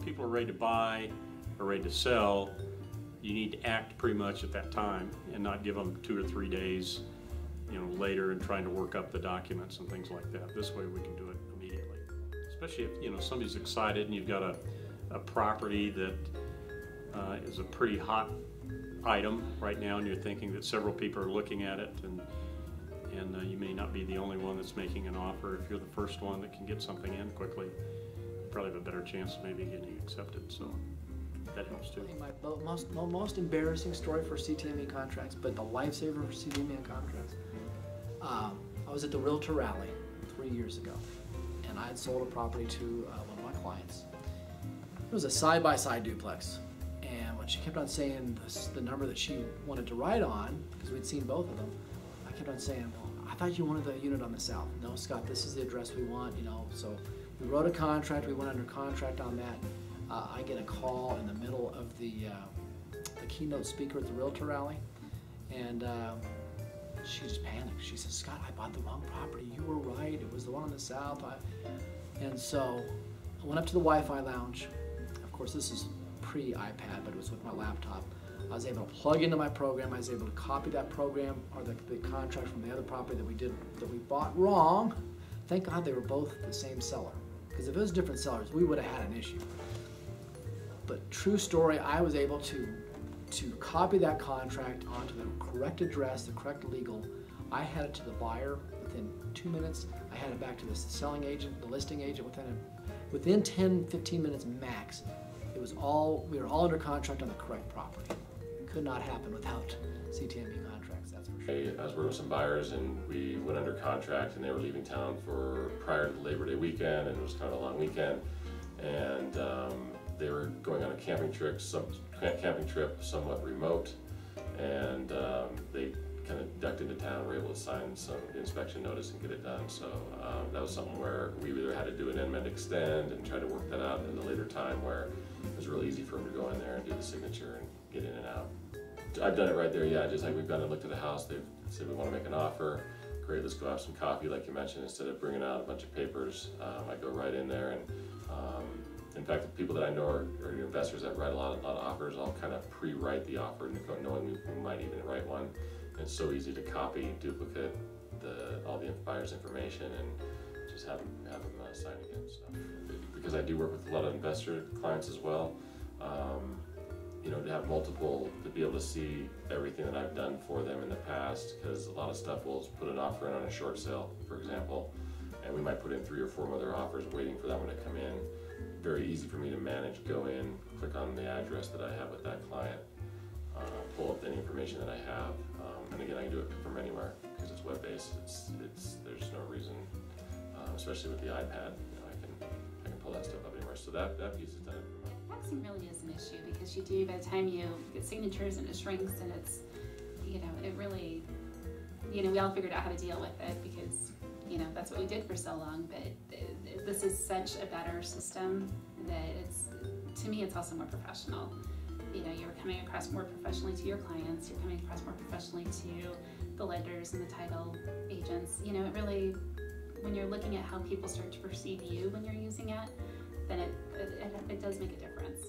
people are ready to buy or ready to sell, you need to act pretty much at that time and not give them 2 or 3 days, later and trying to work up the documents and things like that. This way we can do it immediately. Especially if, somebody's excited and you've got a property that is a pretty hot item right now and you're thinking that several people are looking at it, and you may not be the only one that's making an offer. If you're the first one that can get something in quickly, you probably have a better chance of maybe getting accepted, so that helps too. My most embarrassing story for CTM contracts, but the lifesaver for CTM contracts, I was at the Realtor Rally 3 years ago, and I had sold a property to one of my clients. It was a side-by-side duplex, and when she kept on saying the number that she wanted to write on, because we'd seen both of them, I kept on saying, well, I thought you wanted the unit on the south. No, Scott, this is the address we want, So we wrote a contract, we went under contract on that. I get a call in the middle of the keynote speaker at the Realtor Rally, and she just panicked. She said, Scott, I bought the wrong property. You were right. It was the one on the south. And so I went up to the Wi-Fi lounge. Of course, this is pre-iPad, but it was with my laptop. I was able to plug into my program. I was able to copy that program or the contract from the other property that we bought wrong. Thank God they were both the same seller, because if it was different sellers, we would have had an issue. But true story, I was able to copy that contract onto the correct address, the correct legal. I had it to the buyer within 2 minutes. I had it back to the selling agent, the listing agent within 10-15 minutes max. We were all under contract on the correct property. It could not happen without CTM contracts, that's for sure. I was working with some buyers, and we went under contract, and they were leaving town prior to the Labor Day weekend, and it was kind of a long weekend, and they were going on a camping trip, somewhat remote, and they kind of ducked into town, were able to sign some inspection notice and get it done. So that was something where we either had to do an amend extend and try to work that out in a later time, where it was really easy for them to go in there and do the signature and get in and out. I've done it right there, yeah, just like we've gone and looked at a house, they've said we want to make an offer. Great, let's go have some coffee, like you mentioned. Instead of bringing out a bunch of papers, I go right in there, and in fact, the people that I know are investors that write a lot of offers. I'll kind of pre-write the offer, knowing we might even write one. And it's so easy to copy, duplicate all the buyer's information, and just have them sign again. So, because I do work with a lot of investor clients as well, to have multiple, to be able to see everything that I've done for them in the past, because a lot of stuff will put an offer in on a short sale, for example, and we might put in 3 or 4 other offers waiting for that one to come in. Very easy for me to manage, go in, click on the address that I have with that client, pull up any information that I have, and again, I can do it from anywhere because it's web-based. There's no reason, especially with the iPad, I can pull that stuff up anywhere. So that piece is done. Faxing really is an issue, because by the time you get signatures and it shrinks, and it's, it really, we all figured out how to deal with it, because that's what we did for so long. But this is such a better system that to me, it's also more professional. You're coming across more professionally to your clients. You're coming across more professionally to the lenders and the title agents. It really, when you're looking at how people start to perceive you when you're using it, then it does make a difference.